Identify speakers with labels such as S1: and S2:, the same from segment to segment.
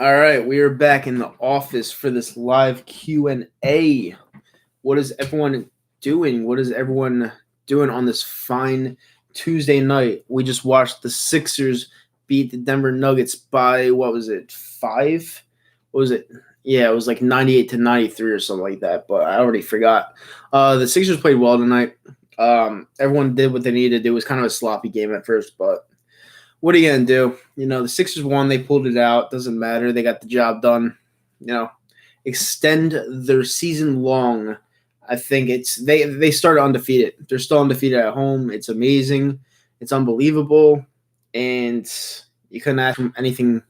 S1: All right, we are back in the office for this live Q&A. What is everyone doing? What is everyone doing on this fine Tuesday night? We just watched the Sixers beat the Denver Nuggets by, what was it, 5? What was it? Yeah, it was like 98-93 or something like that, but I already forgot. The Sixers played well tonight. Everyone did what they needed to do. It was kind of a sloppy game at first, but what are you going to do? The Sixers won. They pulled it out. Doesn't matter. They got the job done. Extend their season long. I think they started undefeated. They're still undefeated at home. It's amazing. It's unbelievable. And you couldn't ask for anything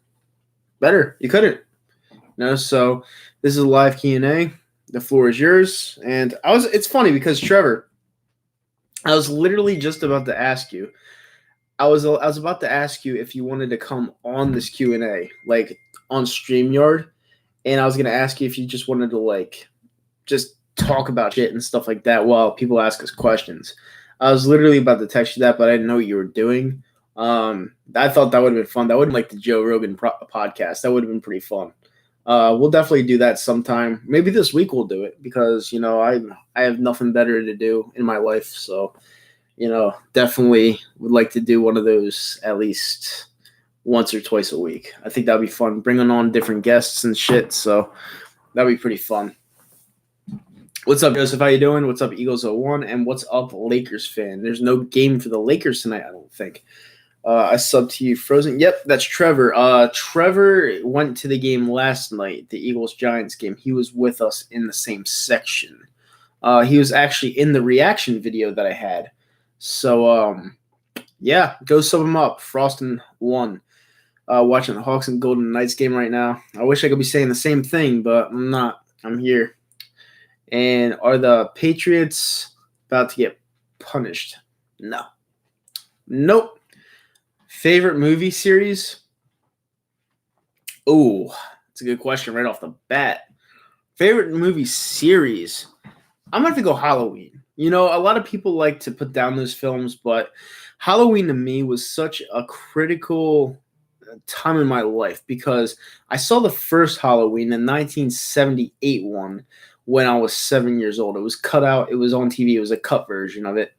S1: better. You couldn't. So this is a live Q&A. The floor is yours. And it's funny because Trevor, I was literally just about to ask you. I was about to ask you if you wanted to come on this Q&A, like on StreamYard, and I was gonna ask you if you just wanted to just talk about shit and stuff like that while people ask us questions. I was literally about to text you that, but I didn't know what you were doing. I thought that would have been fun. That would have been like the Joe Rogan podcast. That would have been pretty fun. We'll definitely do that sometime. Maybe this week we'll do it because I have nothing better to do in my life, so. Definitely would like to do one of those at least once or twice a week. I think that'd be fun, bringing on different guests and shit. So that'd be pretty fun. What's up, Joseph? How you doing? What's up, Eagles 01? And what's up, Lakers fan? There's no game for the Lakers tonight, I don't think. I subbed to you, Frozen. Yep, that's Trevor. Trevor went to the game last night, the Eagles-Giants game. He was with us in the same section. He was actually in the reaction video that I had. So, yeah, go sub him up. Frostin1. Watching the Hawks and Golden Knights game right now. I wish I could be saying the same thing, but I'm not. I'm here. And are the Patriots about to get punished? No. Nope. Favorite movie series? Oh, that's a good question right off the bat. Favorite movie series? I'm going to have to go Halloween. A lot of people like to put down those films, but Halloween to me was such a critical time in my life because I saw the first Halloween, the 1978 one, when I was 7 years old. It was cut out. It was on TV. It was a cut version of it.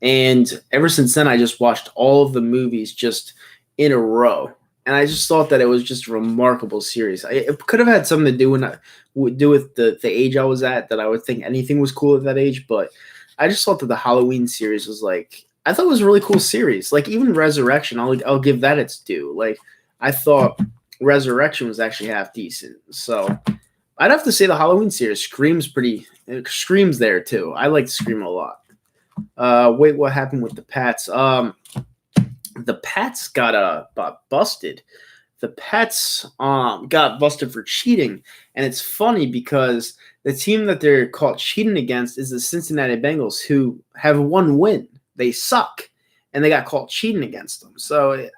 S1: And ever since then, I just watched all of the movies just in a row. And I just thought that it was just a remarkable series. It could have had something to do with the age I was at, that I would think anything was cool at that age, but I just thought that the Halloween series was I thought it was a really cool series. Even Resurrection, I'll give that its due. I thought Resurrection was actually half decent. So I'd have to say the Halloween series. Scream's there too. I like Scream a lot. Wait, what happened with the Pats? The Pats got busted. The Pats got busted for cheating, and it's funny because the team that they're caught cheating against is the Cincinnati Bengals, who have one win. They suck, and they got caught cheating against them. So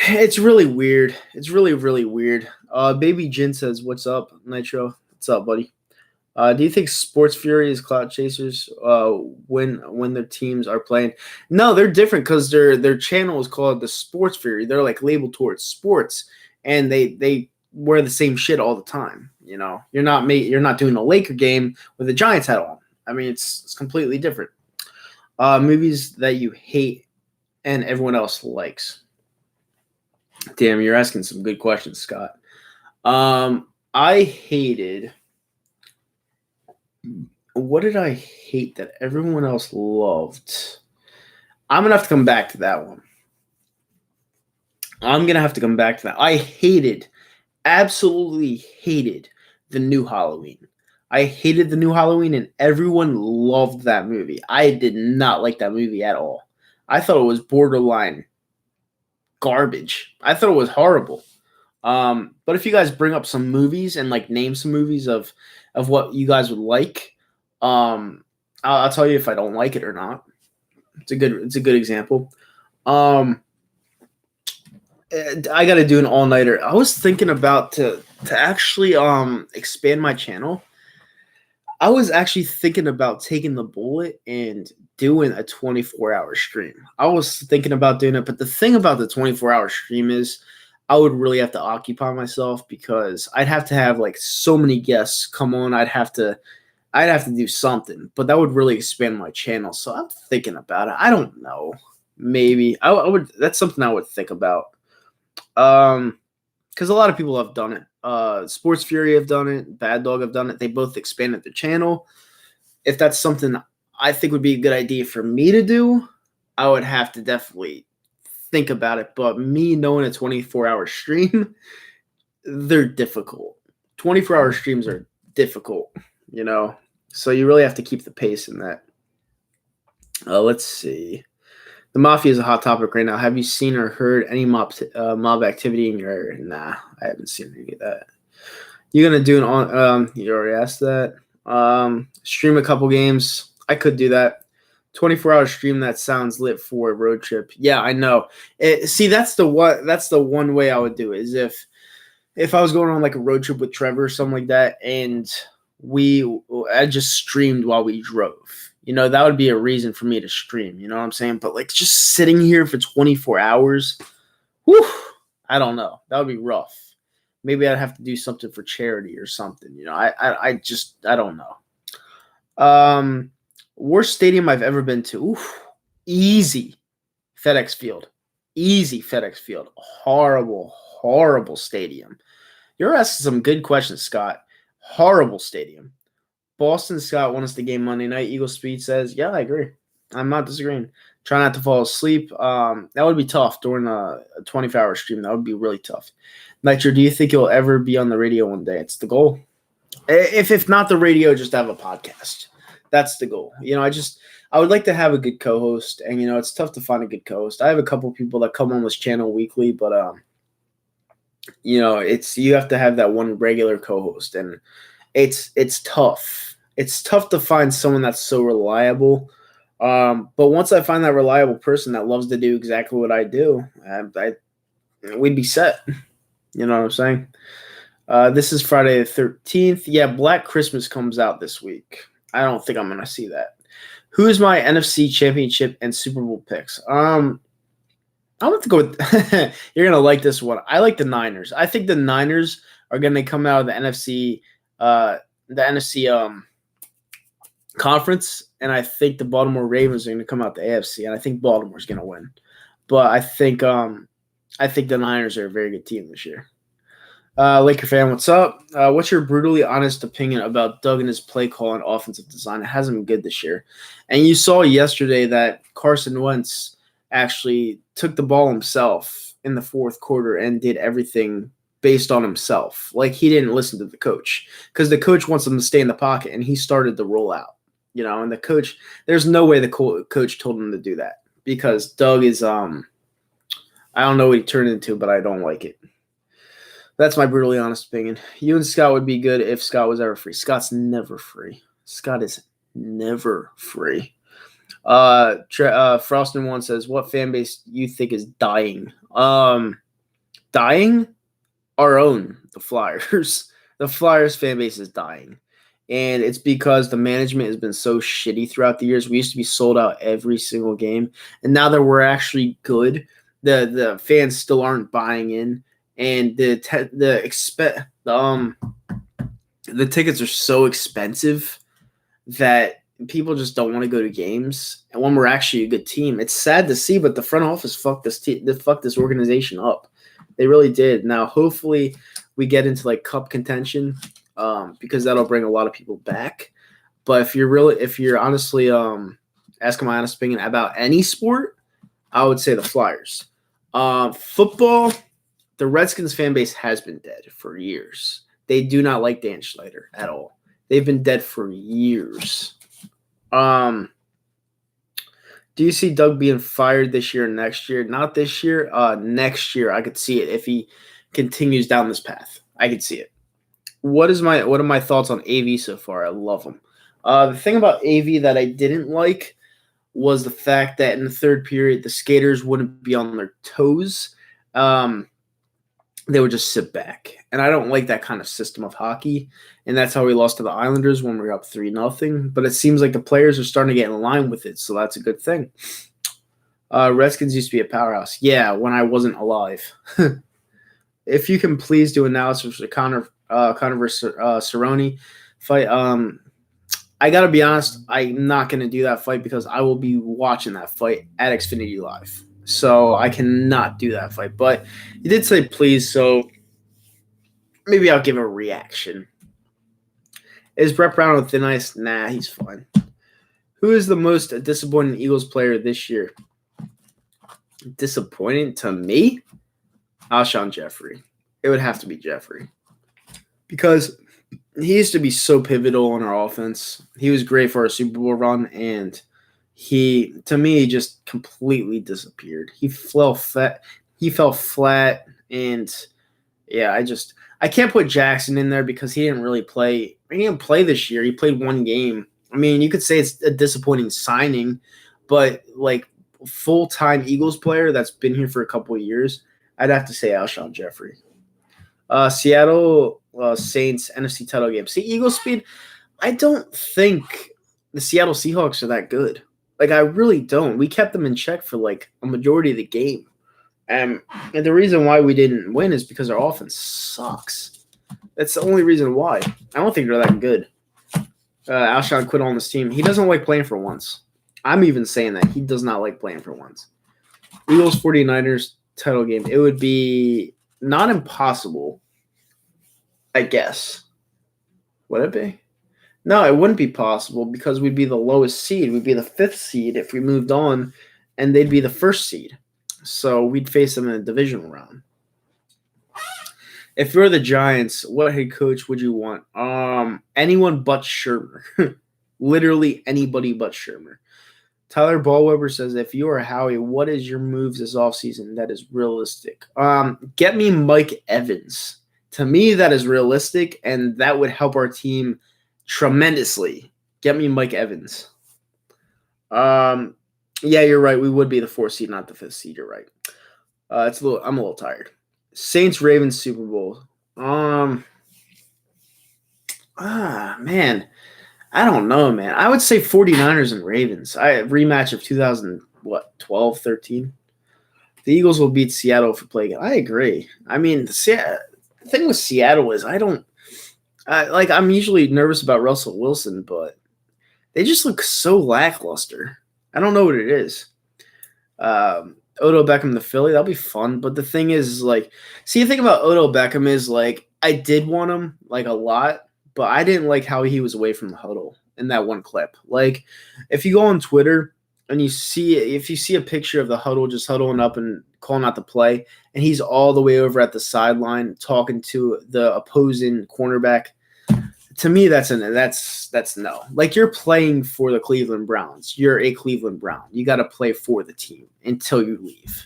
S1: it's really weird. It's really, really weird. Baby Jin says, "What's up, Nitro? What's up, buddy? Do you think Sports Fury is clout chasers when their teams are playing?" No, they're different because their channel is called the Sports Fury. They're labeled towards sports, and they wear the same shit all the time. You're not doing a Laker game with a Giants hat on. I mean, it's completely different. Movies that you hate and everyone else likes. Damn, you're asking some good questions, Scott. I hated. What did I hate that everyone else loved? I'm going to have to come back to that one. I absolutely hated the new Halloween. I hated the new Halloween, and everyone loved that movie. I did not like that movie at all. I thought it was borderline garbage. I thought it was horrible. But if you guys bring up some movies and name some movies of what you guys would like, I'll tell you if I don't like it or not. It's a good example. I got to do an all-nighter. I was thinking about to actually expand my channel. I was actually thinking about taking the bullet and doing a 24-hour stream. I was thinking about doing it, but the thing about the 24-hour stream is I would really have to occupy myself because I'd have to have like so many guests come on. I'd have to do something, but that would really expand my channel. So I'm thinking about it. I don't know. Maybe I would. That's something I would think about. Because a lot of people have done it. Sports Fury have done it. Bad Dog have done it. They both expanded their channel. If that's something I think would be a good idea for me to do, I would have to definitely think about it. But me knowing a 24-hour stream, they're difficult. 24-hour streams are difficult, So you really have to keep the pace in that. Let's see. The Mafia is a hot topic right now. Have you seen or heard any mob activity in your area? Nah, I haven't seen any of that. You're going to do an on – you already asked that. Stream a couple games. I could do that. 24-hour stream, that sounds lit for a road trip. Yeah, I know. That's the one way I would do it, is if I was going on like a road trip with Trevor or something like that, and I just streamed while we drove. That would be a reason for me to stream. You know what I'm saying? But like just sitting here for 24 hours, whew, I don't know. That would be rough. Maybe I'd have to do something for charity or something. I don't know. Worst stadium I've ever been to. Oof, easy. FedEx Field. Easy FedEx Field. Horrible, horrible stadium. You're asking some good questions, Scott. Horrible stadium. Boston Scott won us the game Monday night. Eagle Speed says, yeah, I agree. I'm not disagreeing. Try not to fall asleep. That would be tough during a 24-hour stream. That would be really tough. Nitro, do you think you'll ever be on the radio one day? It's the goal. If not the radio, just have a podcast. That's the goal. I would like to have a good co-host, and it's tough to find a good co-host. I have a couple people that come on this channel weekly, but you have to have that one regular co-host, and it's tough. It's tough to find someone that's so reliable. But once I find that reliable person that loves to do exactly what I do, we'd be set. You know what I'm saying? This is Friday the 13th. Yeah, Black Christmas comes out this week. I don't think I'm going to see that. Who is my NFC Championship and Super Bowl picks? I'm going to go with – you're going to like this one. I like the Niners. I think the Niners are going to come out of the NFC conference, and I think the Baltimore Ravens are going to come out the AFC, and I think Baltimore's going to win. But I think the Niners are a very good team this year. Laker fan, what's up? What's your brutally honest opinion about Doug and his play call and offensive design? It hasn't been good this year. And you saw yesterday that Carson Wentz actually took the ball himself in the fourth quarter and did everything based on himself. Like, he didn't listen to the coach because the coach wants him to stay in the pocket, and he started the rollout. And the coach, there's no way the coach told him to do that because Doug is, I don't know what he turned into, but I don't like it. That's my brutally honest opinion. You and Scott would be good if Scott was ever free. Scott's never free. Scott is never free. Frostin' One says, what fan base you think is dying? Dying? Our own, the Flyers. The Flyers fan base is dying. And it's because the management has been so shitty throughout the years. We used to be sold out every single game. And now that we're actually good, the fans still aren't buying in. And the tickets are so expensive that people just don't want to go to games. And when we're actually a good team, it's sad to see, but the front office fucked this organization up. They really did. Now, hopefully, we get into like cup contention because that'll bring a lot of people back. But if you're honestly asking my honest opinion about any sport, I would say the Flyers. Football. The Redskins fan base has been dead for years. They do not like Dan Schneider at all. They've been dead for years. Do you see Doug being fired this year or next year? Not this year. Next year, I could see it if he continues down this path. I could see it. What are my thoughts on AV so far? I love him. The thing about AV that I didn't like was the fact that in the third period, the skaters wouldn't be on their toes. They would just sit back. And I don't like that kind of system of hockey. And that's how we lost to the Islanders when we were up 3-0. But it seems like the players are starting to get in line with it, so that's a good thing. Redskins used to be a powerhouse. Yeah, when I wasn't alive. if you can please do analysis for the Connor versus Cerrone fight. I gotta be honest, I'm not gonna do that fight because I will be watching that fight at Xfinity Live. So I cannot do that fight. But you did say please, so maybe I'll give a reaction. Is Brett Brown on thin ice? Nah, he's fine. Who is the most disappointing Eagles player this year? Disappointing to me? Alshon Jeffrey. It would have to be Jeffrey. Because he used to be so pivotal in our offense. He was great for our Super Bowl run, and he just completely disappeared. He fell flat, and yeah, I can't put Jackson in there because he didn't really play. He didn't play this year. He played one game. I mean, you could say it's a disappointing signing, but like full-time Eagles player that's been here for a couple of years, I'd have to say Alshon Jeffrey. Seattle Saints NFC title game. See, Eagles speed. I don't think the Seattle Seahawks are that good. Like, I really don't. We kept them in check for like a majority of the game. And the reason why we didn't win is because our offense sucks. That's the only reason why. I don't think they're that good. Alshon quit on this team. He doesn't like playing for once. I'm even saying that. He does not like playing for once. Eagles 49ers title game. It would be not impossible, I guess. Would it be? No, it wouldn't be possible because we'd be the lowest seed. We'd be the 5th seed if we moved on, and they'd be the 1st seed. So we'd face them in a divisional round. If you're the Giants, what head coach would you want? Anyone but Shermer. Literally anybody but Shermer. Tyler Ballweber says, if you are Howie, what is your moves this offseason that is realistic? Get me Mike Evans. To me, that is realistic, and that would help our team tremendously. Get me Mike Evans. Yeah, you're right. We would be the 4th seed, not the 5th seed. You're right. I'm a little tired. Saints Ravens Super Bowl. Man. I don't know, man. I would say 49ers and Ravens. Rematch of 2012, 13. The Eagles will beat Seattle if we play again. I agree. I mean, the thing with Seattle is I'm usually nervous about Russell Wilson, but they just look so lackluster. I don't know what it is. Odell Beckham to Philly, that'll be fun. But the thing is, the thing about Odell Beckham is, I did want him, a lot, but I didn't like how he was away from the huddle in that one clip. If you go on Twitter and if you see a picture of the huddle just huddling up and calling out the play, and he's all the way over at the sideline talking to the opposing cornerback, to me, that's no. You're playing for the Cleveland Browns. You're a Cleveland Brown. You got to play for the team until you leave.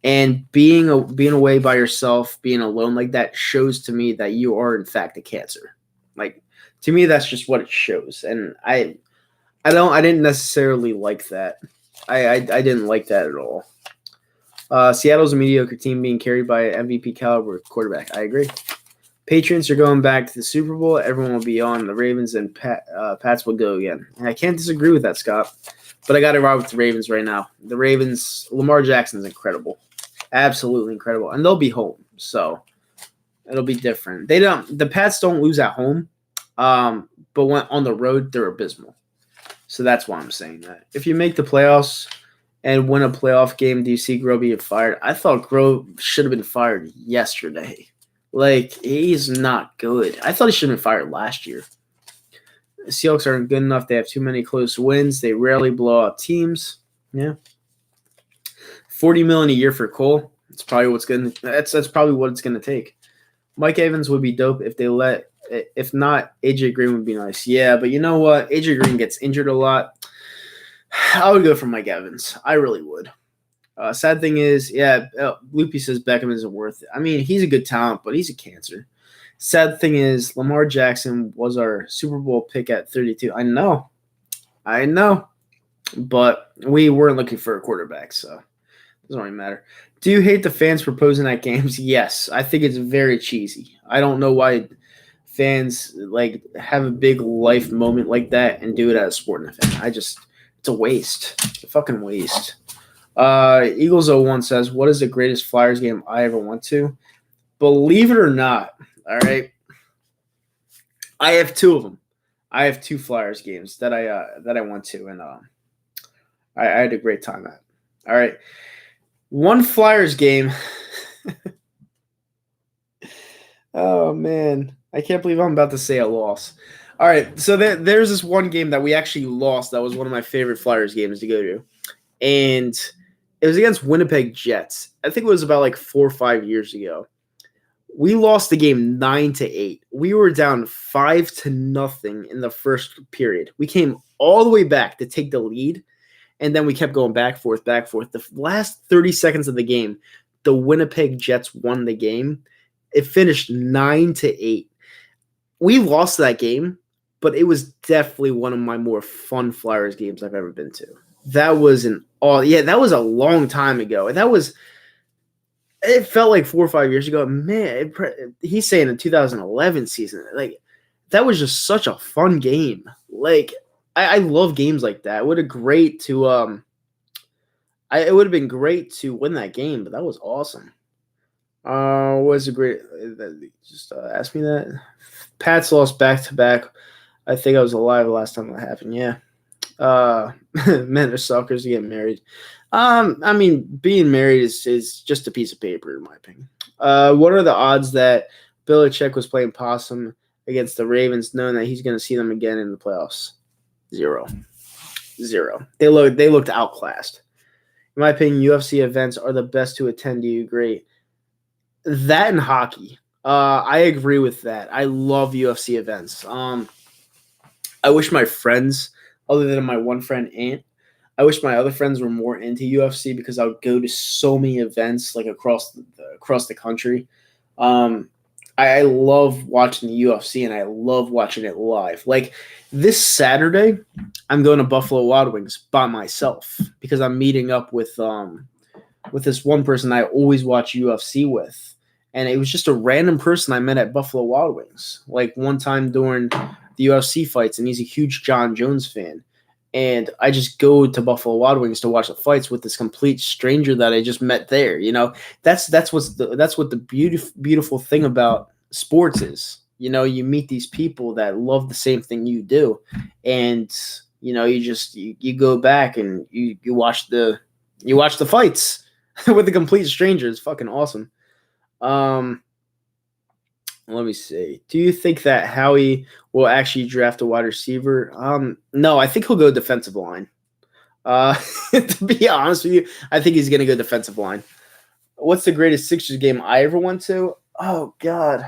S1: And being away by yourself, being alone like that shows to me that you are in fact a cancer. To me, that's just what it shows. And I didn't necessarily like that. I didn't like that at all. Seattle's a mediocre team being carried by an MVP caliber quarterback. I agree. Patriots are going back to the Super Bowl. Everyone will be on the Ravens, and Pats will go again. And I can't disagree with that, Scott. But I got to ride with the Ravens right now. The Ravens, Lamar Jackson's incredible. Absolutely incredible. And they'll be home. So it'll be different. The Pats don't lose at home. But when on the road, they're abysmal. So that's why I'm saying that. If you make the playoffs and win a playoff game, do you see Grove being fired? I thought Grove should have been fired yesterday. He's not good. I thought he should have been fired last year. The Seahawks aren't good enough. They have too many close wins. They rarely blow out teams. Yeah. $40 million a year for Cole. That's probably that's probably what it's gonna take. Mike Evans would be dope if they let. If not, AJ Green would be nice. Yeah, but you know what? AJ Green gets injured a lot. I would go for Mike Evans. I really would. Sad thing is, Loopy says Beckham isn't worth it. I mean, he's a good talent, but he's a cancer. Sad thing is, Lamar Jackson was our Super Bowl pick at 32. I know. But we weren't looking for a quarterback, so it doesn't really matter. Do you hate the fans proposing at games? Yes. I think it's very cheesy. I don't know why fans have a big life moment like that and do it at a sporting event. It's a waste. It's a fucking waste. Eagles 01 says, what is the greatest Flyers game I ever went to? Believe it or not, all right, I have two of them. I have two Flyers games that I went to, and I had a great time at. All right, one Flyers game. Oh man, I can't believe I'm about to say a loss. All right, so there's this one game that we actually lost. That was one of my favorite Flyers games to go to, and it was against Winnipeg Jets. I think it was about like 4 or 5 years ago. We lost the game 9-8. We were down 5-0 in the first period. We came all the way back to take the lead, and then we kept going back, forth, back, forth. The last 30 seconds of the game, the Winnipeg Jets won the game. It finished 9-8. We lost that game, but it was definitely one of my more fun Flyers games I've ever been to. That was that was a long time ago. And it felt like 4 or 5 years ago. Man, he's saying the 2011 season. Like, that was just such a fun game. Like, I love games like that. It would have been great to win that game, but that was awesome. Was a great. Just ask me that. Pats lost back to back. I think I was alive the last time that happened. Yeah. Men are suckers to get married. I mean, being married is just a piece of paper, in my opinion. What are the odds that Belichick was playing possum against the Ravens, knowing that he's going to see them again in the playoffs? 0. They looked outclassed. In my opinion, UFC events are the best to attend. Do you agree? That and hockey. I agree with that. I love UFC events. I wish my friends, other than my one friend, Ant, I wish my other friends were more into UFC because I would go to so many events like across the country. I love watching the UFC and I love watching it live. Like this Saturday, I'm going to Buffalo Wild Wings by myself because I'm meeting up with this one person I always watch UFC with. And it was just a random person I met at Buffalo Wild Wings, like one time during the UFC fights, and he's a huge John Jones fan. And I just go to Buffalo Wild Wings to watch the fights with this complete stranger that I just met there. You know, that's what the beautiful thing about sports is. You know, you meet these people that love the same thing you do, and you know, you go back and you watch the fights with a complete stranger. It's fucking awesome. Let me see. Do you think that Howie will actually draft a wide receiver? No, I think he'll go defensive line. To be honest with you, I think he's gonna go defensive line. What's the greatest Sixers game I ever went to? Oh God.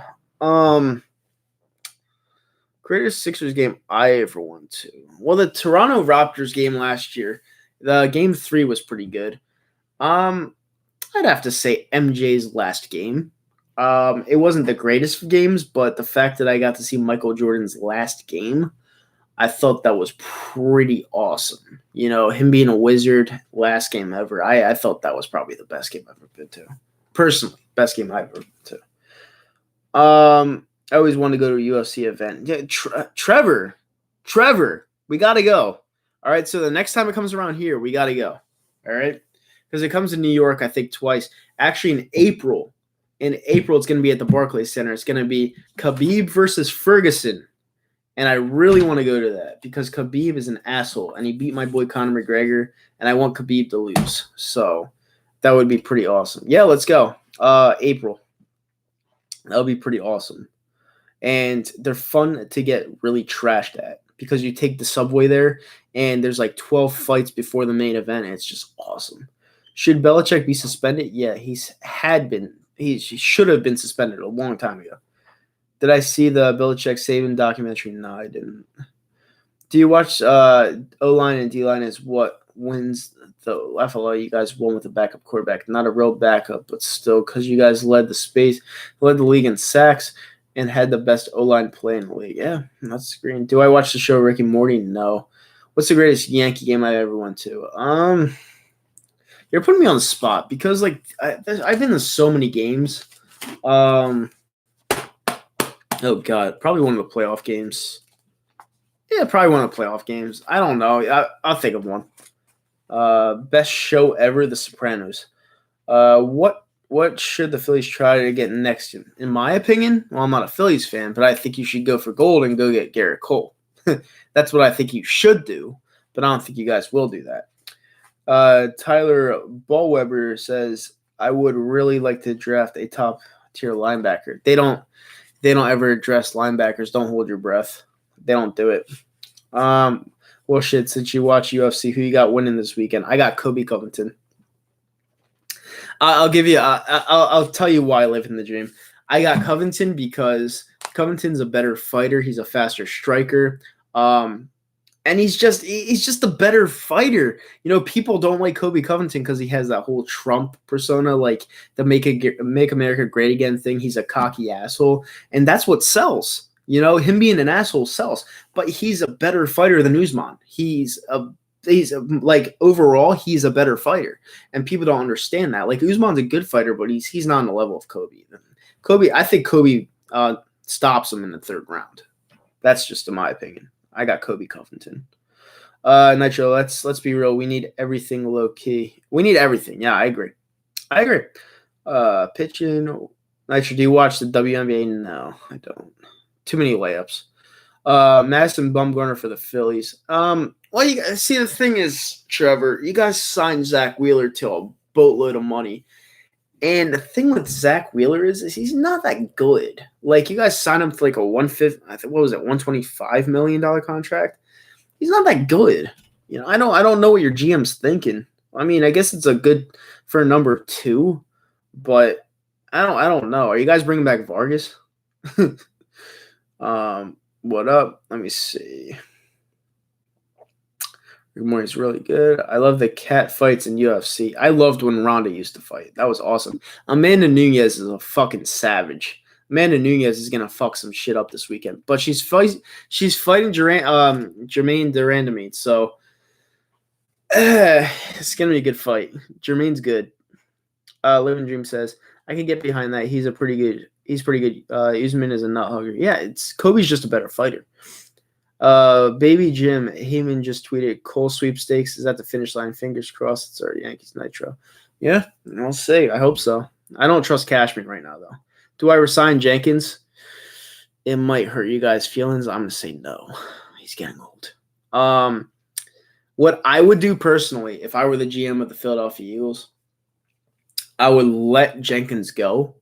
S1: Greatest Sixers game I ever went to. Well, the Toronto Raptors game last year, the game 3 was pretty good. I'd have to say MJ's last game. It wasn't the greatest of games, but the fact that I got to see Michael Jordan's last game, I thought that was pretty awesome. You know, him being a Wizard, last game ever. I thought that was probably the best game I've ever been to. Personally, best game I've ever been to. I always wanted to go to a UFC event. Yeah, Trevor, we got to go. All right, so the next time it comes around here, we got to go. All right? Because it comes to New York, I think, twice. Actually, in April. It's going to be at the Barclays Center. It's going to be Khabib versus Ferguson. And I really want to go to that because Khabib is an asshole. And he beat my boy Conor McGregor. And I want Khabib to lose. So that would be pretty awesome. Yeah, let's go. April. That would be pretty awesome. And they're fun to get really trashed at because you take the subway there and there's like 12 fights before the main event. And it's just awesome. Should Belichick be suspended? Yeah, he should have been suspended a long time ago. Did I see the Belichick Saban documentary? No, I didn't. Do you watch O-line and D-line is what wins the FLL? You guys won with a backup quarterback. Not a real backup, but still because you guys led the league in sacks and had the best O-line play in the league. Yeah, that's green. Do I watch the show Rick and Morty? No. What's the greatest Yankee game I ever went to? You're putting me on the spot because, like, I've been to so many games. Oh, God. Probably one of the playoff games. Yeah, probably one of the playoff games. I don't know. I'll think of one. Best show ever, The Sopranos. What What should the Phillies try to get next? In my opinion, well, I'm not a Phillies fan, but I think you should go for gold and go get Garrett Cole. That's what I think you should do, but I don't think you guys will do that. Tyler Ballweber says, I would really like to draft a top tier linebacker. They don't ever address linebackers. Don't hold your breath. They don't do it. Well, shit, since you watch UFC, who you got winning this weekend? I got Kobe Covington. I'll give you. I'll tell you why I live in the dream. I got Covington because Covington's a better fighter. He's a faster striker. And he's just a better fighter. You know, people don't like Kobe Covington because he has that whole Trump persona, like the make America great again thing. He's a cocky asshole, and that's what sells. You know, him being an asshole sells. But he's a better fighter than Usman. Overall, he's a better fighter, and people don't understand that. Like, Usman's a good fighter, but he's not on the level of Kobe. I think Kobe stops him in the third round. That's just in my opinion. I got Kobe Covington. Nitro, let's be real. We need everything low key. We need everything. Yeah, I agree. Pitching. Nitro, do you watch the WNBA? No, I don't. Too many layups. Madison Bumgarner for the Phillies. Well, you guys see, the thing is, Trevor, you guys signed Zach Wheeler to a boatload of money. And the thing with Zach Wheeler is he's not that good. Like, you guys signed him to like a $125 million contract. He's not that good. You know, I don't know what your GM's thinking. I mean, I guess it's a good for a number 2, but I don't know. Are you guys bringing back Vargas? What up? Let me see. Good morning's really good. I love the cat fights in UFC. I loved when Ronda used to fight. That was awesome. Amanda Nunes is a fucking savage. Amanda Nunes is gonna fuck some shit up this weekend. But she's fighting Jermaine Durandamine. So it's gonna be a good fight. Jermaine's good. Living Dream says, I can get behind that. He's pretty good. Usman is a nut hugger. Yeah, Kobe's just a better fighter. Baby Jim Heyman just tweeted, Cole sweepstakes is at the finish line. Fingers crossed. It's our Yankees Nitro. Yeah, I'll say. I hope so. I don't trust Cashman right now, though. Do I resign Jenkins? It might hurt you guys' feelings. I'm going to say no. He's getting old. What I would do personally, if I were the GM of the Philadelphia Eagles, I would let Jenkins go,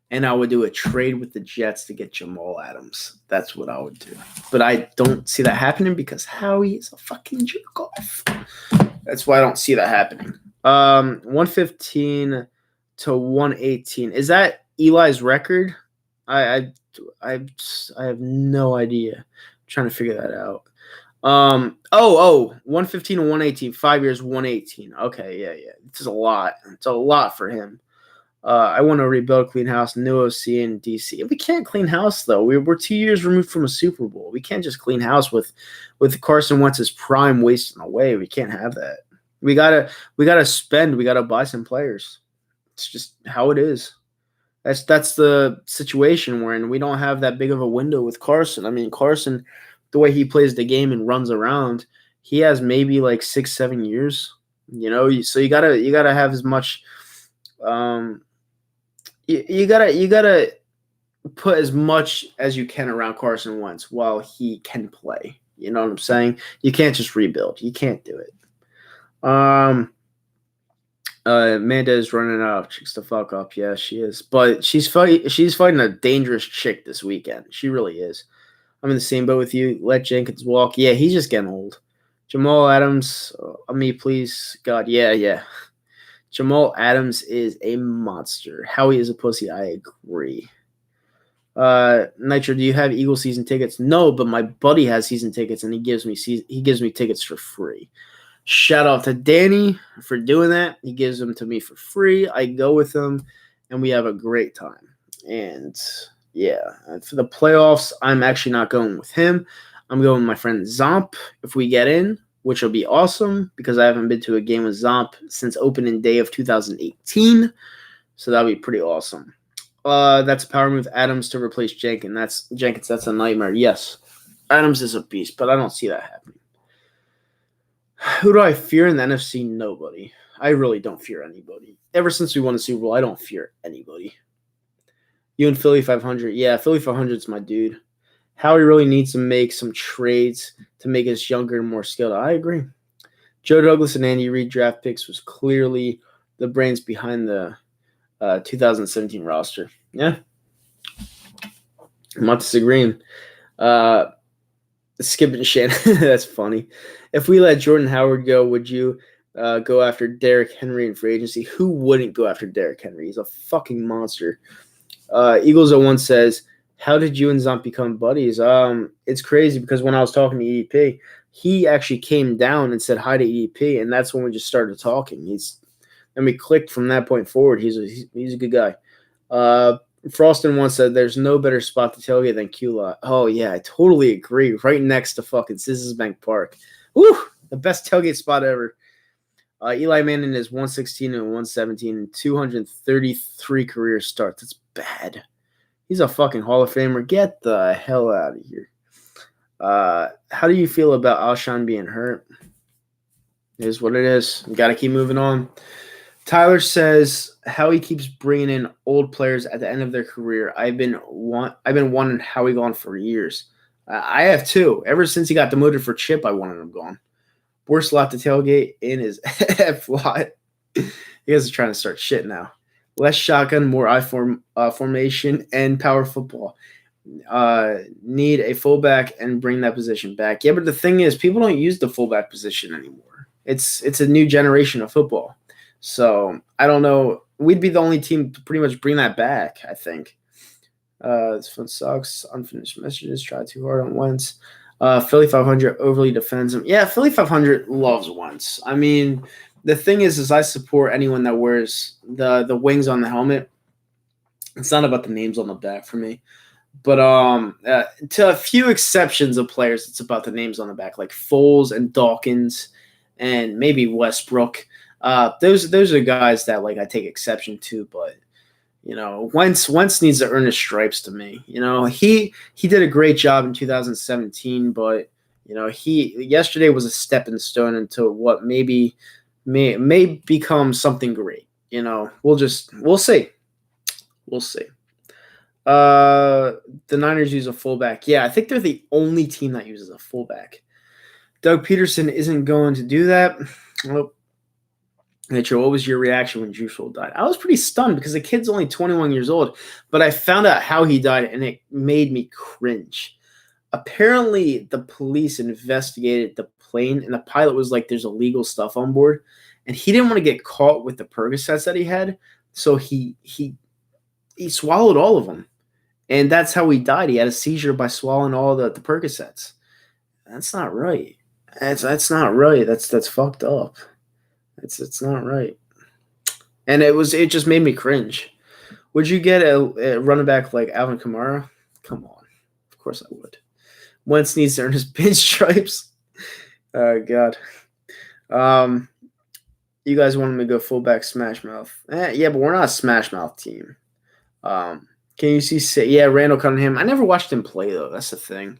S1: and I would do a trade with the Jets to get Jamal Adams. That's what I would do. But I don't see that happening because Howie is a fucking jerk off. That's why I don't see that happening. 115 to 118. Is that Eli's record? I have no idea. I'm trying to figure that out. 115 to 118. 5 years, 118. Okay, yeah. It's a lot. It's a lot for him. I want to rebuild, clean house, new OC in DC. We can't clean house, though. We're 2 years removed from a Super Bowl. We can't just clean house with Carson Wentz's prime wasting away. We can't have that. We gotta spend. We gotta buy some players. It's just how it is. That's the situation we're in. We don't have that big of a window with Carson. I mean, Carson, the way he plays the game and runs around, he has maybe like 6-7 years. You know, so you gotta have as much. You gotta put as much as you can around Carson Wentz while he can play. You know what I'm saying? You can't just rebuild. You can't do it. Amanda is running out of chicks to fuck up. Yeah, she is. But she's fighting a dangerous chick this weekend. She really is. I'm in the same boat with you. Let Jenkins walk. Yeah, he's just getting old. Jamal Adams, me, please. God, yeah. Jamal Adams is a monster. Howie is a pussy. I agree. Nitro, do you have Eagle season tickets? No, but my buddy has season tickets, and he gives me tickets for free. Shout out to Danny for doing that. He gives them to me for free. I go with him, and we have a great time. And yeah, for the playoffs, I'm actually not going with him. I'm going with my friend Zomp if we get in, which will be awesome because I haven't been to a game with Zomp since opening day of 2018. So that'll be pretty awesome. That's a power move. Adams to replace Jenkins. That's a nightmare. Yes, Adams is a beast, but I don't see that happening. Who do I fear in the NFC? Nobody. I really don't fear anybody. Ever since we won the Super Bowl, I don't fear anybody. You and Philly 500. Yeah, Philly 500 is my dude. Howie really needs to make some trades to make us younger and more skilled. I agree. Joe Douglas and Andy Reid draft picks was clearly the brains behind the 2017 roster. Yeah. I'm not disagreeing. Skipping Shannon. That's funny. If we let Jordan Howard go, would you go after Derrick Henry in free agency? Who wouldn't go after Derrick Henry? He's a fucking monster. Eagles 01 says, how did you and Zomp become buddies? It's crazy because when I was talking to EDP, he actually came down and said hi to EDP, and that's when we just started talking. And we clicked from that point forward. He's a good guy. Froston once said, there's no better spot to tailgate than Q-Lot. Oh, yeah, I totally agree. Right next to fucking Citizens Bank Park. Woo! The best tailgate spot ever. Eli Manning is 116 and 117 and 233 career starts. That's bad. He's a fucking Hall of Famer. Get the hell out of here. How do you feel about Alshon being hurt? It is what it is. We got to keep moving on. Tyler says how he keeps bringing in old players at the end of their career. I've been wanting Howie gone for years. I have too. Ever since he got demoted for Chip, I wanted him gone. Worst lot to tailgate in is F lot. You guys are trying to start shit now. Less shotgun, more formation, and power football. Need a fullback and bring that position back. Yeah, but the thing is, people don't use the fullback position anymore. It's a new generation of football. So I don't know. We'd be the only team to pretty much bring that back, I think. This one sucks. Unfinished messages. Try too hard on Wentz. Philly 500 overly defends him. Yeah, Philly 500 loves Wentz. I mean, the thing is I support anyone that wears the wings on the helmet. It's not about the names on the back for me. But to a few exceptions of players, it's about the names on the back, like Foles and Dawkins and maybe Westbrook. Those are guys that like I take exception to, but Wentz needs to earn his stripes to me. He did a great job in 2017, but yesterday was a stepping stone into what may become something great. We'll see. We'll see. The Niners use a fullback. Yeah, I think they're the only team that uses a fullback. Doug Peterson isn't going to do that. Well, Mitchell, what was your reaction when Juice WRLD died? I was pretty stunned because the kid's only 21 years old, but I found out how he died, and it made me cringe. Apparently, the police investigated the plane, and the pilot was like, there's illegal stuff on board, and he didn't want to get caught with the Percocets that he had, so he swallowed all of them, and that's how he died. He had a seizure by swallowing all the Percocets. That's not right. That's not right. That's fucked up. It's not right. And it just made me cringe. Would you get a running back like Alvin Kamara? Come on. Of course I would. Wentz needs to earn his pinstripes. Oh, God. You guys want me to go fullback smash mouth? Yeah, but we're not a smash mouth team. Can you see? Yeah, Randall Cunningham. I never watched him play, though. That's the thing.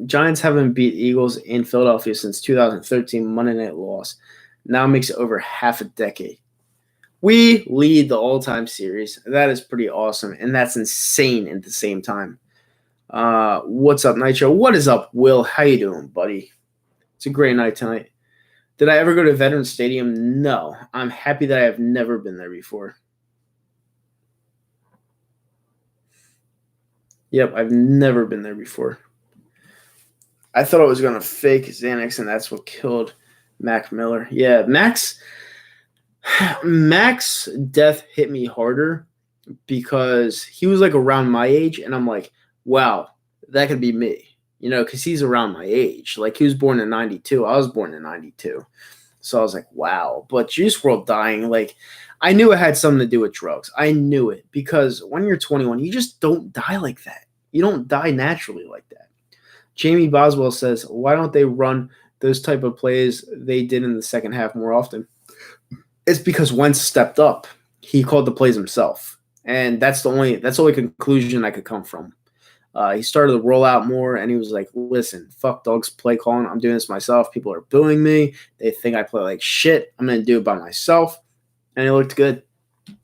S1: Giants haven't beat Eagles in Philadelphia since 2013 Monday Night loss. Now makes it over half a decade. We lead the all-time series. That is pretty awesome, and that's insane at the same time. What's up, Nitro? What is up, Will? How you doing, buddy? It's a great night tonight. Did I ever go to Veterans Stadium? No. I'm happy that I have never been there before. Yep, I've never been there before. I thought I was going to fake Xanax, and that's what killed Mac Miller. Yeah, Mac's death hit me harder because he was like around my age, and I'm like, wow, that could be me, because he's around my age. Like, he was born in 92. I was born in 92. So I was like, wow. But Juice WRLD dying, like, I knew it had something to do with drugs. I knew it because when you're 21, you just don't die like that. You don't die naturally like that. Jamie Boswell says, why don't they run those type of plays they did in the second half more often? It's because Wentz stepped up. He called the plays himself. And that's the only conclusion I could come from. He started to roll out more, and he was like, listen, fuck Doug's play calling. I'm doing this myself. People are booing me. They think I play like shit. I'm going to do it by myself. And he looked good.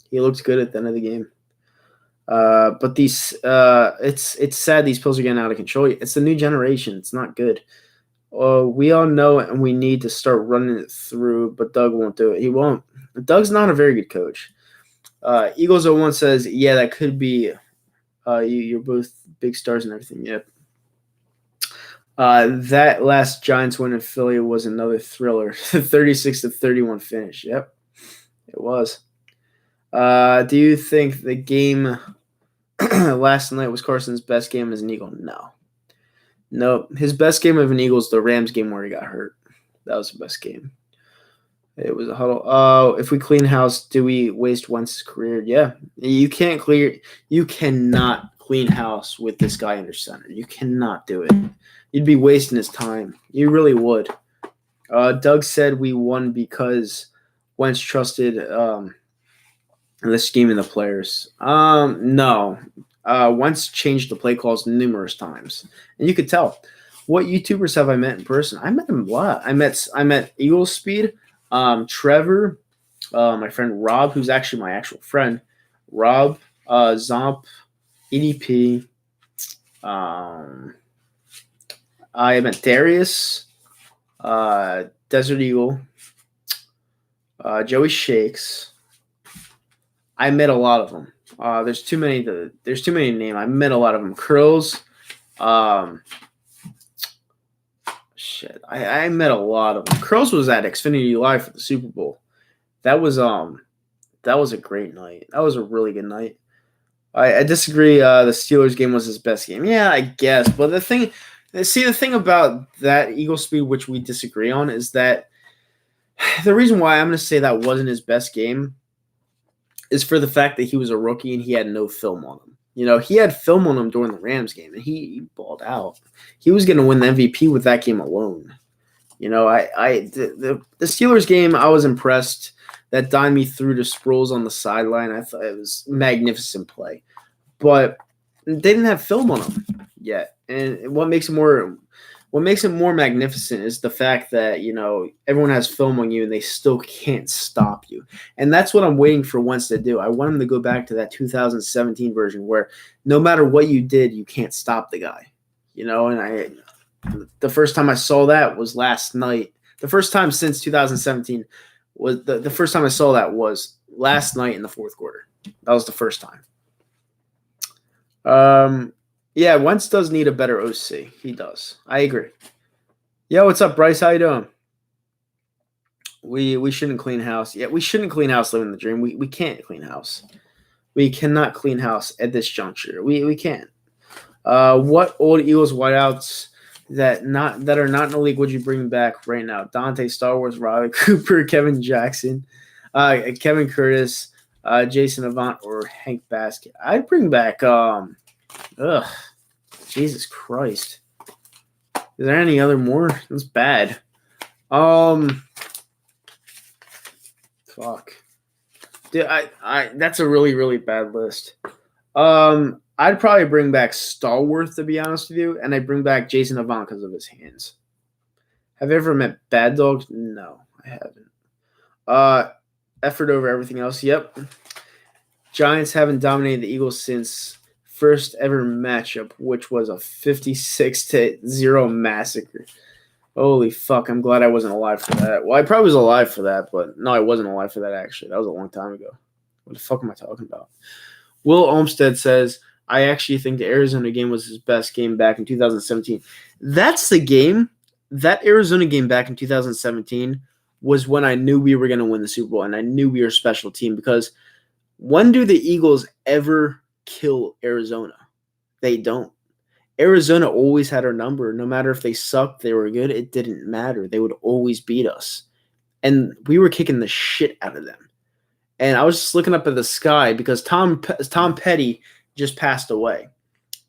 S1: He looked good at the end of the game. But it's sad these pills are getting out of control. It's the new generation. It's not good. We all know it, and we need to start running it through, but Doug won't do it. He won't. Doug's not a very good coach. Eagles 01 says, yeah, that could be you're both big stars and everything. Yep. That last Giants win in Philly was another thriller. 36-31 finish. Yep, it was. Do you think the game last night was Carson's best game as an Eagle? No. His best game of an Eagle is the Rams game where he got hurt. That was the best game. It was a huddle. If we clean house, do we waste Wentz's career? Yeah. You cannot clean house with this guy under center. You cannot do it. You'd be wasting his time. You really would. Doug said we won because Wentz trusted the scheme and the players. No. Wentz changed the play calls numerous times. And you could tell. What YouTubers have I met in person? I met them a lot. I met Eagles Speed, Trevor, my friend Rob, who's actually my actual friend. Rob, Zomp, EDP. I met Darius, Desert Eagle, Joey Shakes. I met a lot of them. There's too many to name. I met a lot of them. Curls. I met a lot of them. Curls was at Xfinity Live for the Super Bowl. That was a great night. That was a really good night. I disagree. The Steelers game was his best game. Yeah, I guess. But the thing about that Eagle Speed, which we disagree on, is that the reason why I'm going to say that wasn't his best game is for the fact that he was a rookie and he had no film on him. You know, he had film on him during the Rams game, and he balled out. He was going to win the MVP with that game alone. You know, the Steelers game, I was impressed. That Dimey threw to Sproles on the sideline. I thought it was magnificent play. But they didn't have film on him yet. And what makes it more magnificent is the fact that, you know, everyone has film on you and they still can't stop you. And that's what I'm waiting for Wentz to do. I want him to go back to that 2017 version where no matter what you did, you can't stop the guy. You know, and the first time I saw that was last night. The first time since 2017 was the first time I saw that was last night in the fourth quarter. That was the first time. Yeah, Wentz does need a better OC. He does. I agree. Yo, what's up, Bryce? How you doing? We shouldn't clean house. Yeah, we shouldn't clean house living the dream. We can't clean house. We cannot clean house at this juncture. We can't. What old Eagles wideouts that are not in the league would you bring back right now? Dante, Star Wars, Riley Cooper, Kevin Jackson, Kevin Curtis, Jason Avant, or Hank Basket. I'd bring back Jesus Christ. Is there any other more? That's bad. Fuck. Dude, that's a really, really bad list. I'd probably bring back Stallworth, to be honest with you, and I'd bring back Jason Avant because of his hands. Have you ever met Bad Dogs? No, I haven't. Effort over everything else. Yep. Giants haven't dominated the Eagles since first ever matchup, which was a 56-0 massacre. Holy fuck, I'm glad I wasn't alive for that. Well, I probably was alive for that, but no, I wasn't alive for that, actually. That was a long time ago. What the fuck am I talking about? Will Olmstead says, I actually think the Arizona game was his best game back in 2017. That's the game. That Arizona game back in 2017 was when I knew we were going to win the Super Bowl, and I knew we were a special team, because when do the Eagles ever kill Arizona? They don't. Arizona always had our number. No matter if they sucked, they were good, it didn't matter. They would always beat us. And we were kicking the shit out of them. And I was just looking up at the sky because Tom Petty just passed away.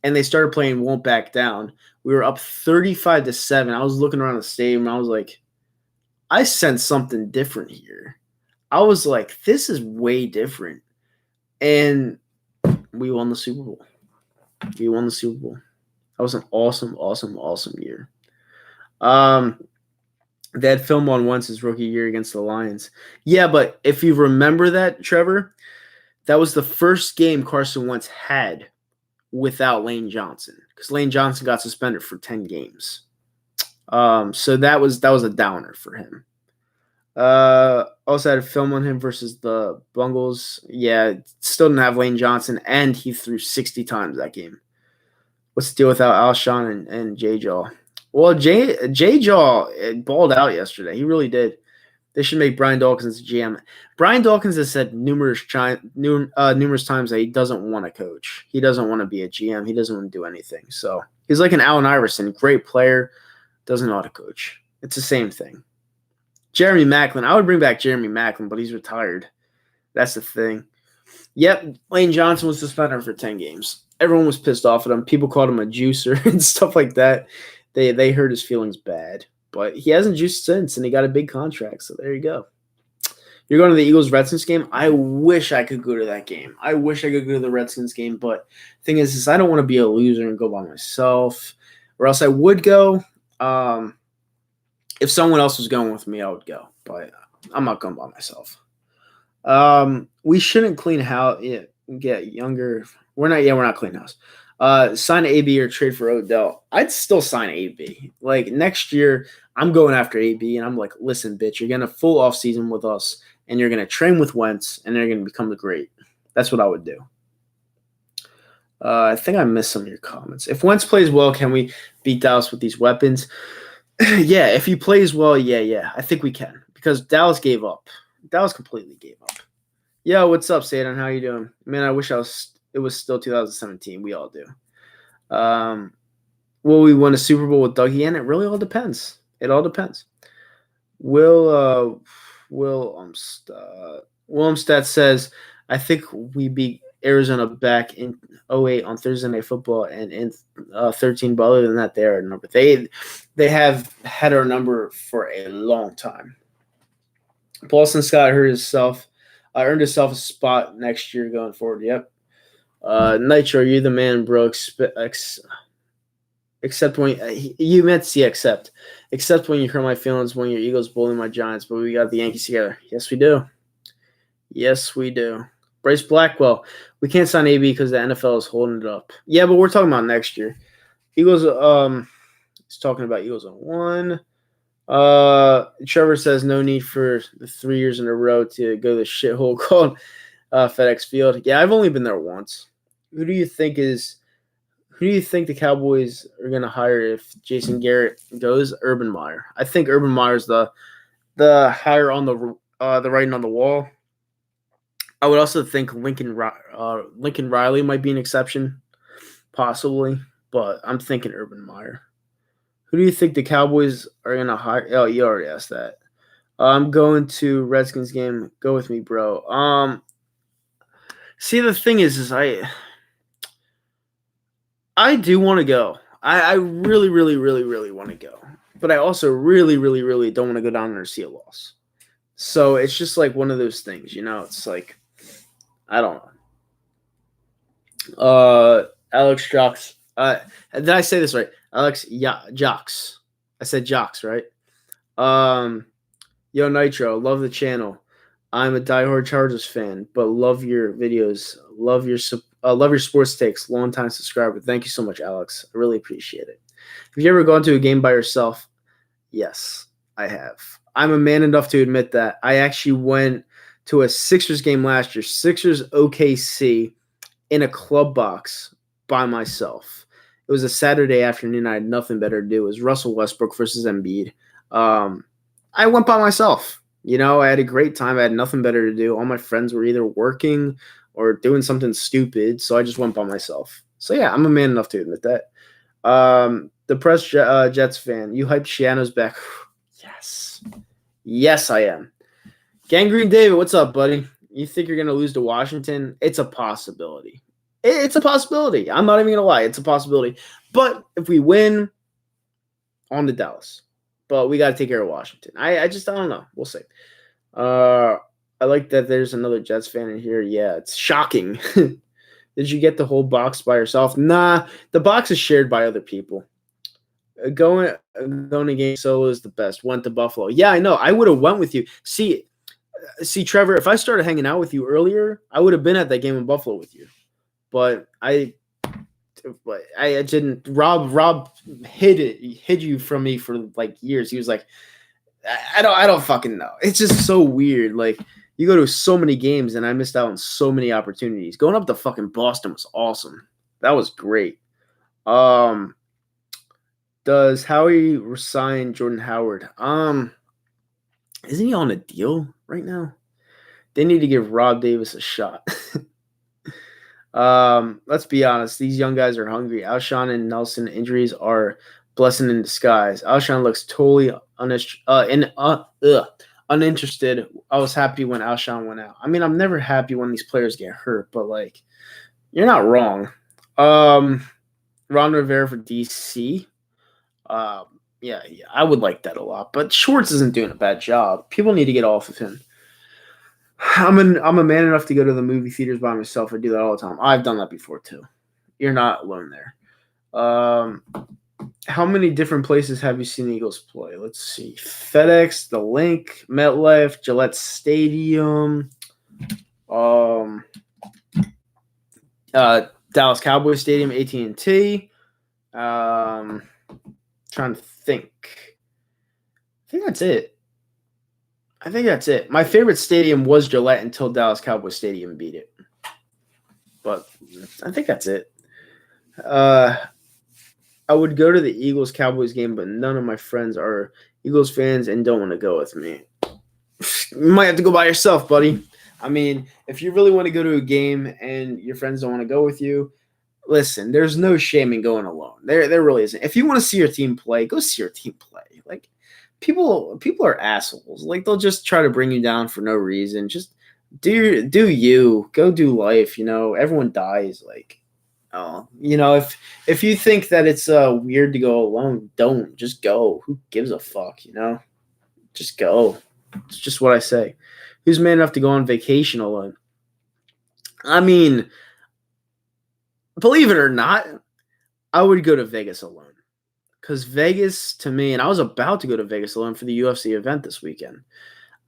S1: And they started playing Won't Back Down. We were up 35-7. I was looking around the stadium and I was like, I sense something different here. I was like, this is way different. And we won the Super Bowl. We won the Super Bowl. That was an awesome, awesome, awesome year. They had film on once his rookie year against the Lions. Yeah, but if you remember that, Trevor, that was the first game Carson Wentz had without Lane Johnson because Lane Johnson got suspended for 10 games. So that was a downer for him. Also had a film on him versus the Bungles. Yeah, still didn't have Lane Johnson, and he threw 60 times that game. What's the deal without Alshon and J Jaw? Well, J Jaw balled out yesterday. He really did. They should make Brian Dawkins GM. Brian Dawkins has said numerous times that he doesn't want to coach. He doesn't want to be a GM. He doesn't want to do anything. So he's like an Allen Iverson, great player, doesn't know how to coach. It's the same thing. Jeremy Maclin. I would bring back Jeremy Maclin, but he's retired. That's the thing. Yep, Lane Johnson was suspended for 10 games. Everyone was pissed off at him. People called him a juicer and stuff like that. They hurt his feelings bad. But he hasn't juiced since, and he got a big contract. So there you go. You're going to the Eagles-Redskins game? I wish I could go to that game. I wish I could go to the Redskins game. But the thing is I don't want to be a loser and go by myself. Or else I would go. If someone else was going with me, I would go. But I'm not going by myself. We shouldn't clean house. Yeah, get younger. We're not clean house. Sign AB or trade for Odell. I'd still sign AB. Like next year, I'm going after AB, and I'm like, listen, bitch, you're getting a full off season with us, and you're gonna train with Wentz, and you're gonna become the great. That's what I would do. I think I missed some of your comments. If Wentz plays well, can we beat Dallas with these weapons? Yeah, if he plays well, yeah, I think we can because Dallas gave up. Dallas completely gave up. Yo, what's up, Sadon? How you doing? Man, I wish it was still 2017. We all do. Will we win a Super Bowl with Dougie in? It really all depends. It all depends. Will Wilmstead says, I think we beat Arizona back in 2008 on Thursday Night Football and in 13, but other than that, they are a number. They have had our number for a long time. Paulson Scott earned himself a spot next year going forward. Yep. Nitro, you're the man, bro. Except when you meant see except when you hurt my feelings when your Eagles bully my Giants, but we got the Yankees together. Yes, we do. Yes, we do. Bryce Blackwell, we can't sign AB because the NFL is holding it up. Yeah, but we're talking about next year. Eagles. He's talking about Eagles on 1. Trevor says no need for the 3 years in a row to go to the shithole called FedEx Field. Yeah, I've only been there once. Who do you think the Cowboys are going to hire if Jason Garrett goes? Urban Meyer. I think Urban Meyer's the hire on the writing on the wall. I would also think Lincoln Riley might be an exception, possibly, but I'm thinking Urban Meyer. Who do you think the Cowboys are going to hire? Oh, you already asked that. I'm going to Redskins game. Go with me, bro. See, the thing is I do want to go. I really, really, really, really want to go. But I also really, really, really don't want to go down there and see a loss. So it's just like one of those things, you know? It's like, I don't know. Alex Jocks. Did I say this right? Alex Jocks. I said Jocks, right? Yo, Nitro, love the channel. I'm a diehard Chargers fan, but love your videos. Love your sports takes. Long-time subscriber. Thank you so much, Alex. I really appreciate it. Have you ever gone to a game by yourself? Yes, I have. I'm a man enough to admit that. I actually went to a Sixers game last year, Sixers OKC, in a club box by myself. It was a Saturday afternoon. I had nothing better to do. It was Russell Westbrook versus Embiid. I went by myself. You know, I had a great time. I had nothing better to do. All my friends were either working or doing something stupid, so I just went by myself. So, yeah, I'm a man enough to admit that. The Press Jets fan, you hyped Shiano's back. Yes. Yes, I am. Gangrene David, what's up, buddy? You think you're going to lose to Washington? It's a possibility. It's a possibility. I'm not even going to lie. It's a possibility. But if we win, on to Dallas. But we got to take care of Washington. I don't know. We'll see. I like that there's another Jets fan in here. Yeah, it's shocking. Did you get the whole box by yourself? Nah, the box is shared by other people. Going a game solo is the best. Went to Buffalo. Yeah, I know. I would have went with you. See, Trevor, if I started hanging out with you earlier, I would have been at that game in Buffalo with you. But I didn't. Rob hid you from me for like years. He was like, I don't fucking know. It's just so weird. Like, you go to so many games, and I missed out on so many opportunities. Going up to fucking Boston was awesome. That was great. Does Howie resign Jordan Howard? Isn't he on a deal right now? They need to give Rob Davis a shot. Let's be honest. These young guys are hungry. Alshon and Nelson injuries are blessing in disguise. Alshon looks totally uninterested. I was happy when Alshon went out. I mean, I'm never happy when these players get hurt, but like, you're not wrong. Ron Rivera for DC. Yeah, I would like that a lot. But Schwartz isn't doing a bad job. People need to get off of him. I'm a man enough to go to the movie theaters by myself. I do that all the time. I've done that before too. You're not alone there. How many different places have you seen the Eagles play? Let's see. FedEx, The Link, MetLife, Gillette Stadium, Dallas Cowboys Stadium, AT&T. Trying to think. I think that's it. My favorite stadium was Gillette until Dallas Cowboys Stadium beat it. But I think that's it. I would go to the Eagles-Cowboys game, but none of my friends are Eagles fans and don't want to go with me. You might have to go by yourself, buddy. I mean, if you really want to go to a game and your friends don't want to go with you, listen, there's no shame in going alone. There really isn't. If you want to see your team play, go see your team play. Like, people are assholes. Like, they'll just try to bring you down for no reason. Just do you. Go do life, Everyone dies, like, if you think that it's weird to go alone, don't. Just go. Who gives a fuck, Just go. It's just what I say. Who's man enough to go on vacation alone? I mean, believe it or not, I would go to Vegas alone. Because Vegas, to me, and I was about to go to Vegas alone for the UFC event this weekend.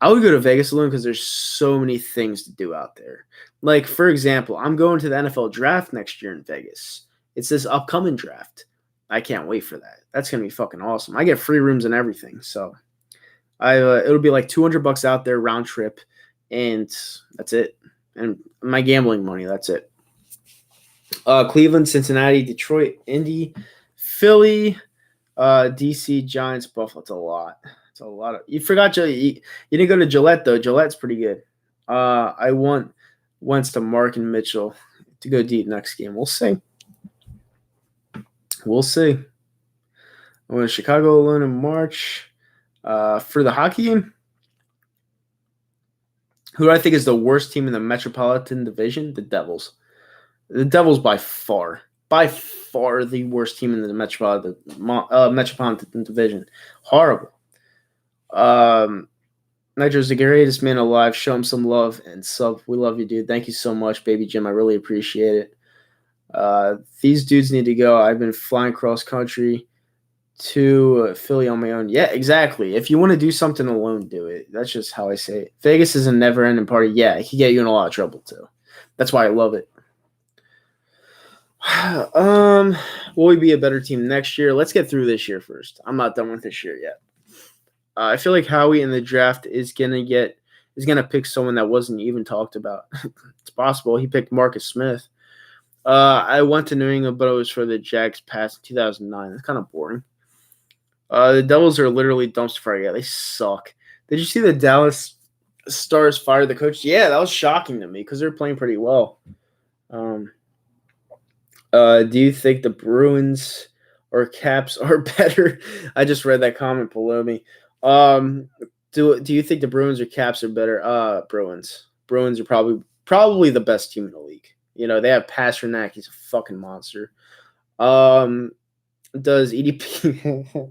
S1: I would go to Vegas alone because there's so many things to do out there. Like, for example, I'm going to the NFL draft next year in Vegas. It's this upcoming draft. I can't wait for that. That's going to be fucking awesome. I get free rooms and everything. So it'll be like $200 out there round trip, and that's it. And my gambling money, that's it. Cleveland, Cincinnati, Detroit, Indy, Philly, DC, Giants, Buffalo. It's a lot. It's a lot of. You forgot you didn't go to Gillette though. Gillette's pretty good. I want Wentz to Mark and Mitchell to go deep next game. We'll see. I went to Chicago alone in March. For the hockey game, who do I think is the worst team in the Metropolitan Division? The Devils. The Devils by far the worst team in the Metropolitan Division. Horrible. Nitro's the greatest man alive. Show him some love and sub. We love you, dude. Thank you so much, Baby Jim. I really appreciate it. These dudes need to go. I've been flying cross country to Philly on my own. Yeah, exactly. If you want to do something alone, do it. That's just how I say it. Vegas is a never-ending party. Yeah, it can get you in a lot of trouble too. That's why I love it. Will we be a better team next year? Let's get through this year first. I'm not done with this year yet. I feel like Howie in the draft is gonna pick someone that wasn't even talked about. It's possible. He picked Marcus Smith. I went to New England, but it was for the Jags pass in 2009. That's kind of boring. The Devils are literally dumpster fire. Yeah, they suck. Did you see the Dallas Stars fire the coach? Yeah, that was shocking to me because they're playing pretty well. Do you think the Bruins or Caps are better? I just read that comment below me. Do you think the Bruins or Caps are better? Bruins. Bruins are probably the best team in the league. They have Pasternak. He's a fucking monster. Does EDP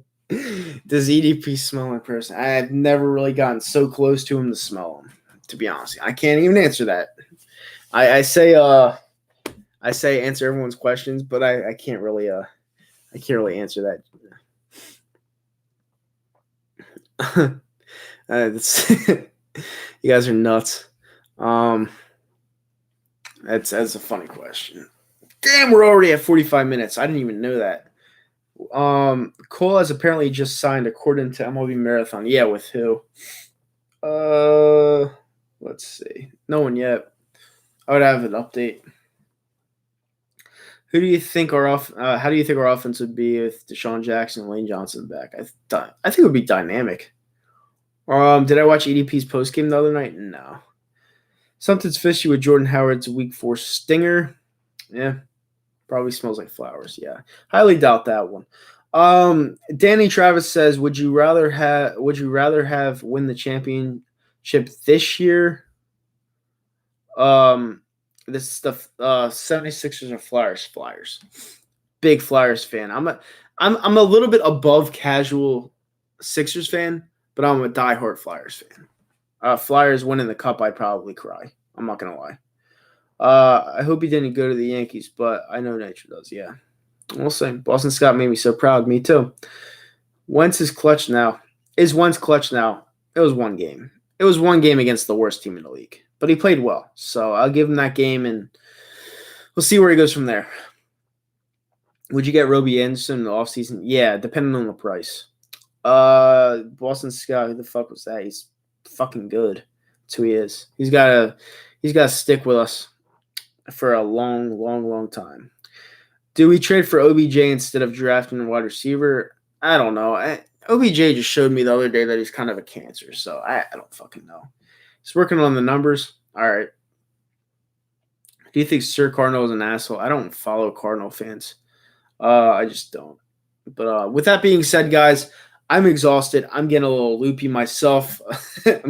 S1: smell in person? I've never really gotten so close to him to smell him, to be honest. I can't even answer that. I say I say answer everyone's questions, but I can't really answer that. You guys are nuts. That's a funny question. Damn, we're already at 45 minutes. I didn't even know that. Cole has apparently just signed according to MLB Marathon. Yeah, with who? Let's see. No one yet. I would have an update. Who do you think how do you think our offense would be with Deshaun Jackson and Lane Johnson back? I think it would be dynamic. Did I watch EDP's post game the other night? No. Something's fishy with Jordan Howard's Week 4 stinger. Yeah, probably smells like flowers. Yeah, highly doubt that one. Danny Travis says, "Would you rather have win the championship this year?" This stuff. 76ers or Flyers. Big Flyers fan. I'm a little bit above casual Sixers fan, but I'm a diehard Flyers fan. Flyers winning the cup, I'd probably cry. I'm not gonna lie. I hope he didn't go to the Yankees, but I know Nature does. Yeah, we'll see. Boston Scott made me so proud. Me too. Wentz is clutch now. Is Wentz clutch now? It was one game. It was one game against the worst team in the league, but he played well. So I'll give him that game, and we'll see where he goes from there. Would you get Roby Anderson in the offseason? Yeah, depending on the price. Boston Scott, who the fuck was that? He's fucking good. That's who he is. He's got to stick with us for a long time. Do we trade for OBJ instead of drafting a wide receiver? I don't know. OBJ just showed me the other day that he's kind of a cancer, so I don't fucking know. He's working on the numbers. All right. Do you think Sir Cardinal is an asshole? I don't follow Cardinal fans. I just don't. But with that being said, guys, I'm exhausted. I'm getting a little loopy myself. Thank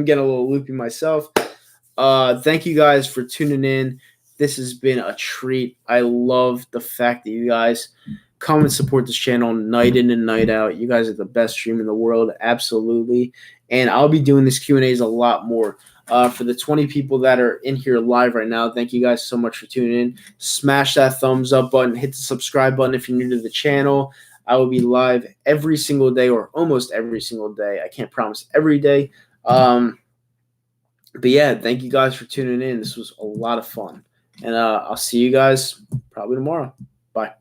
S1: you guys for tuning in. This has been a treat. I love the fact that you guys come and support this channel night in and night out. You guys are the best stream in the world. Absolutely. And I'll be doing this Q&As a lot more. For the 20 people that are in here live right now, thank you guys so much for tuning in. Smash that thumbs up button. Hit the subscribe button if you're new to the channel. I will be live every single day or almost every single day. I can't promise every day. But yeah, thank you guys for tuning in. This was a lot of fun. And I'll see you guys probably tomorrow. Bye.